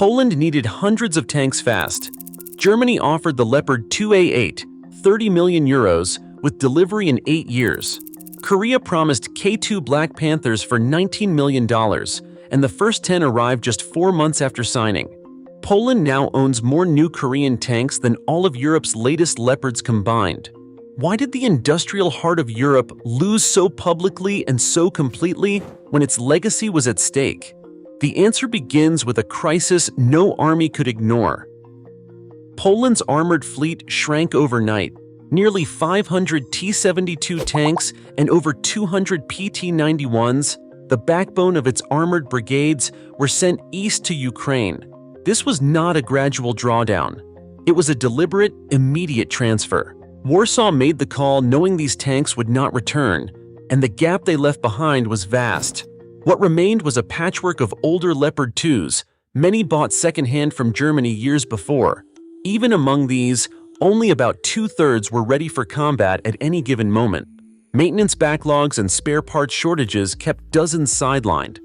Poland needed hundreds of tanks fast. Germany offered the Leopard 2A8, 30 million euros, with delivery in 8 years. Korea promised K2 Black Panthers for $19 million, and the first 10 arrived just 4 months after signing. Poland now owns more new Korean tanks than all of Europe's latest Leopards combined. Why did the industrial heart of Europe lose so publicly and so completely when its legacy was at stake? The answer begins with a crisis no army could ignore. Poland's armored fleet shrank overnight. Nearly 500 T-72 tanks and over 200 PT-91s, the backbone of its armored brigades, were sent east to Ukraine. This was not a gradual drawdown. It was a deliberate, immediate transfer. Warsaw made the call knowing these tanks would not return, and the gap they left behind was vast. What remained was a patchwork of older Leopard 2s, many bought secondhand from Germany years before. Even among these, only about 2/3 were ready for combat at any given moment. Maintenance backlogs and spare parts shortages kept dozens sidelined.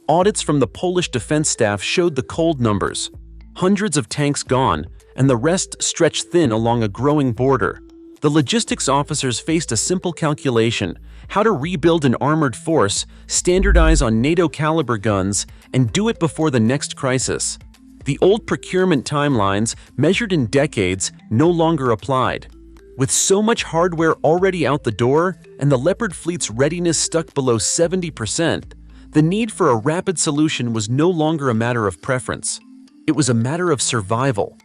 Audits from the Polish defense staff showed the cold numbers. Hundreds of tanks gone, and the rest stretched thin along a growing border. The logistics officers faced a simple calculation: how to rebuild an armored force, standardize on NATO caliber guns, and do it before the next crisis. The old procurement timelines, measured in decades, no longer applied. With so much hardware already out the door and the Leopard fleet's readiness stuck below 70%, the need for a rapid solution was no longer a matter of preference. It was a matter of survival.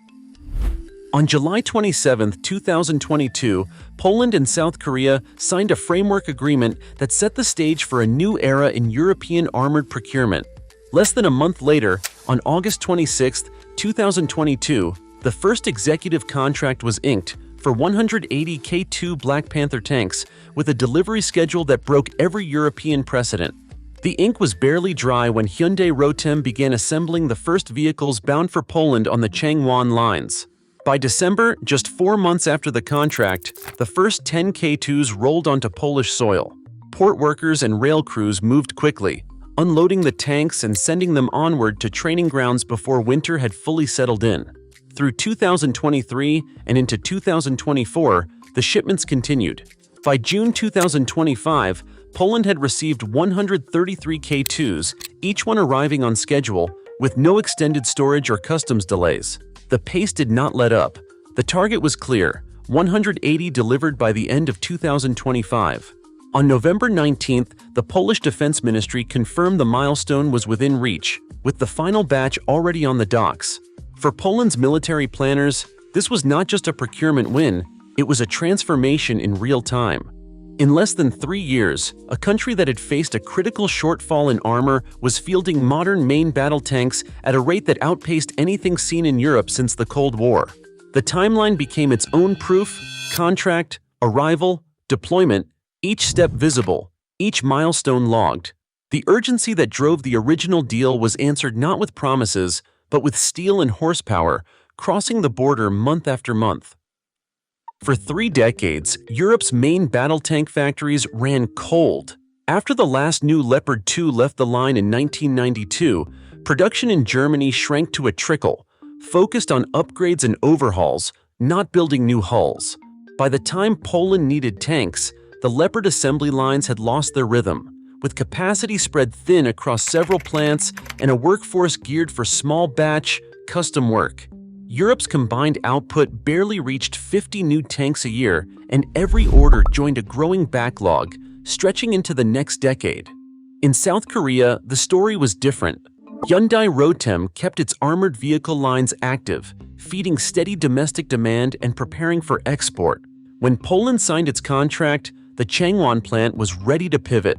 On July 27, 2022, Poland and South Korea signed a framework agreement that set the stage for a new era in European armored procurement. Less than a month later, on August 26, 2022, the first executive contract was inked for 180 K2 Black Panther tanks with a delivery schedule that broke every European precedent. The ink was barely dry when Hyundai Rotem began assembling the first vehicles bound for Poland on the Changwon lines. By December, just 4 months after the contract, the first 10 K2s rolled onto Polish soil. Port workers and rail crews moved quickly, unloading the tanks and sending them onward to training grounds before winter had fully settled in. Through 2023 and into 2024, the shipments continued. By June 2025, Poland had received 133 K2s, each one arriving on schedule, with no extended storage or customs delays. The pace did not let up. The target was clear: 180 delivered by the end of 2025. On November 19th, the Polish Defense Ministry confirmed the milestone was within reach, with the final batch already on the docks. For Poland's military planners, this was not just a procurement win, it was a transformation in real time. In less than 3 years, a country that had faced a critical shortfall in armor was fielding modern main battle tanks at a rate that outpaced anything seen in Europe since the Cold War. The timeline became its own proof: contract, arrival, deployment, each step visible, each milestone logged. The urgency that drove the original deal was answered not with promises, but with steel and horsepower, crossing the border month after month. For 3 decades, Europe's main battle tank factories ran cold. After the last new Leopard 2 left the line in 1992, production in Germany shrank to a trickle, focused on upgrades and overhauls, not building new hulls. By the time Poland needed tanks, the Leopard assembly lines had lost their rhythm, with capacity spread thin across several plants and a workforce geared for small batch, custom work. Europe's combined output barely reached 50 new tanks a year, and every order joined a growing backlog, stretching into the next decade. In South Korea, the story was different. Hyundai Rotem kept its armored vehicle lines active, feeding steady domestic demand and preparing for export. When Poland signed its contract, the Changwon plant was ready to pivot.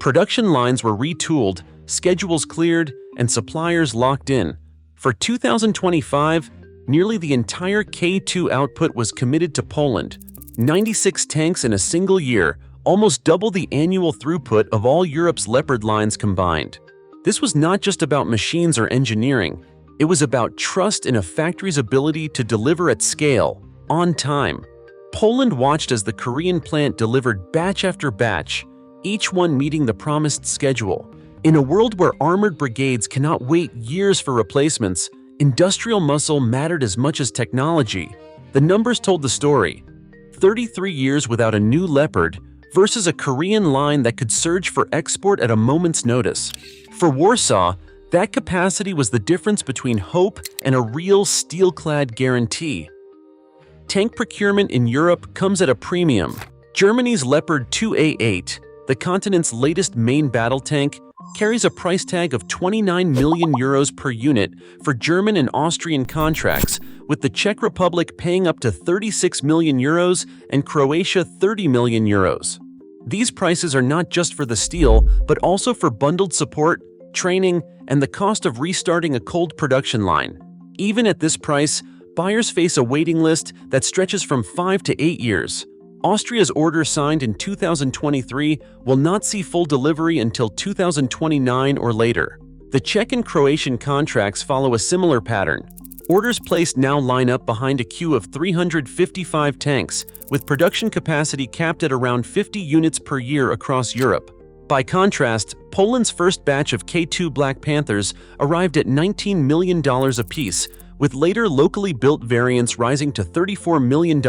Production lines were retooled, schedules cleared, and suppliers locked in. For 2025, nearly the entire K2 output was committed to Poland. 96 tanks in a single year, almost double the annual throughput of all Europe's Leopard lines combined. This was not just about machines or engineering. It was about trust in a factory's ability to deliver at scale, on time. Poland watched as the Korean plant delivered batch after batch, each one meeting the promised schedule. In a world where armored brigades cannot wait years for replacements, Industrial muscle mattered as much as technology. The numbers told the story. 33 years without a new Leopard versus a Korean line that could surge for export at a moment's notice. For Warsaw, that capacity was the difference between hope and a real steel-clad guarantee. Tank procurement in Europe comes at a premium. Germany's Leopard 2A8, the continent's latest main battle tank, carries a price tag of 29 million euros per unit for German and Austrian contracts, with the Czech Republic paying up to 36 million euros and Croatia 30 million euros. These prices are not just for the steel, but also for bundled support, training, and the cost of restarting a cold production line. Even at this price, buyers face a waiting list that stretches from 5 to 8 years. Austria's order signed in 2023 will not see full delivery until 2029 or later. The Czech and Croatian contracts follow a similar pattern. Orders placed now line up behind a queue of 355 tanks, with production capacity capped at around 50 units per year across Europe. By contrast, Poland's first batch of K2 Black Panthers arrived at $19 million apiece, with later locally built variants rising to $34 million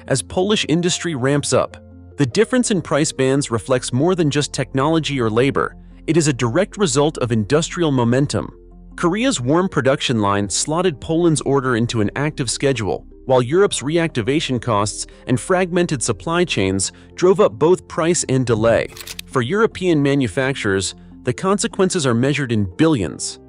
as Polish industry ramps up. The difference in price bands reflects more than just technology or labor. It is a direct result of industrial momentum. Korea's warm production line slotted Poland's order into an active schedule, while Europe's reactivation costs and fragmented supply chains drove up both price and delay. For European manufacturers, the consequences are measured in billions.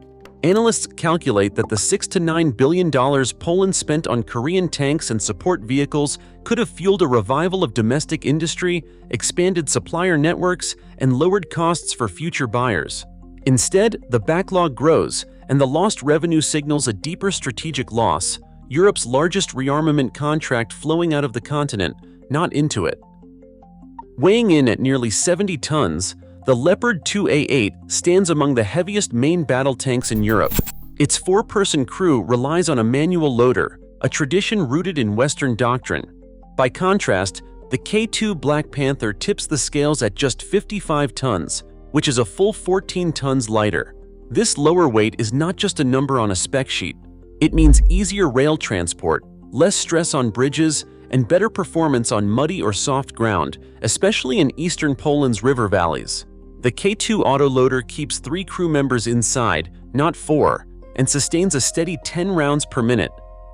Analysts calculate that the $6 to $9 billion Poland spent on Korean tanks and support vehicles could have fueled a revival of domestic industry, expanded supplier networks, and lowered costs for future buyers. Instead, the backlog grows, and the lost revenue signals a deeper strategic loss, Europe's largest rearmament contract flowing out of the continent, not into it. Weighing in at nearly 70 tons, the Leopard 2A8 stands among the heaviest main battle tanks in Europe. Its four-person crew relies on a manual loader, a tradition rooted in Western doctrine. By contrast, the K2 Black Panther tips the scales at just 55 tons, which is a full 14 tons lighter. This lower weight is not just a number on a spec sheet. It means easier rail transport, less stress on bridges, and better performance on muddy or soft ground, especially in eastern Poland's river valleys. The K2 autoloader keeps 3 crew members inside, not 4, and sustains a steady 10 rounds per minute.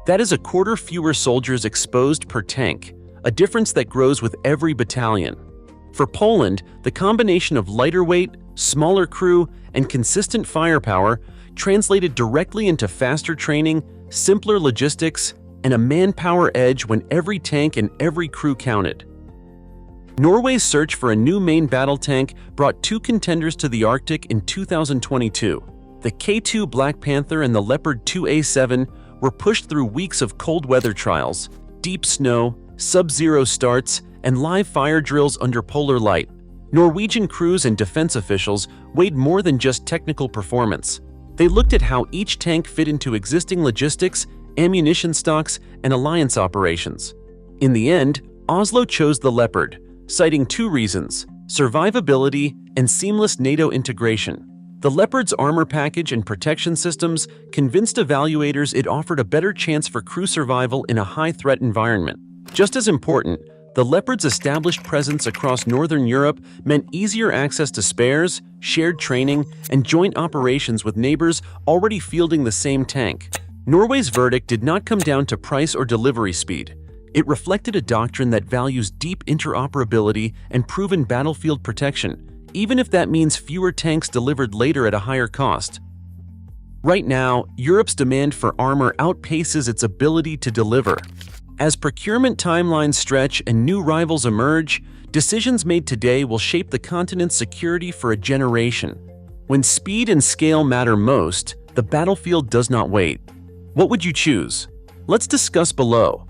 That is a quarter fewer soldiers exposed per tank, a difference that grows with every battalion. For Poland, the combination of lighter weight, smaller crew, and consistent firepower translated directly into faster training, simpler logistics, and a manpower edge when every tank and every crew counted. Norway's search for a new main battle tank brought 2 contenders to the Arctic in 2022. The K2 Black Panther and the Leopard 2A7 were pushed through weeks of cold weather trials, deep snow, sub-zero starts, and live fire drills under polar light. Norwegian crews and defense officials weighed more than just technical performance. They looked at how each tank fit into existing logistics, ammunition stocks, and alliance operations. In the end, Oslo chose the Leopard, citing 2 reasons: survivability and seamless NATO integration. The Leopard's armor package and protection systems convinced evaluators it offered a better chance for crew survival in a high-threat environment. Just as important, the Leopard's established presence across Northern Europe meant easier access to spares, shared training, and joint operations with neighbors already fielding the same tank. Norway's verdict did not come down to price or delivery speed. It reflected a doctrine that values deep interoperability and proven battlefield protection, even if that means fewer tanks delivered later at a higher cost. Right now, Europe's demand for armor outpaces its ability to deliver. As procurement timelines stretch and new rivals emerge, decisions made today will shape the continent's security for a generation. When speed and scale matter most, the battlefield does not wait. What would you choose? Let's discuss below.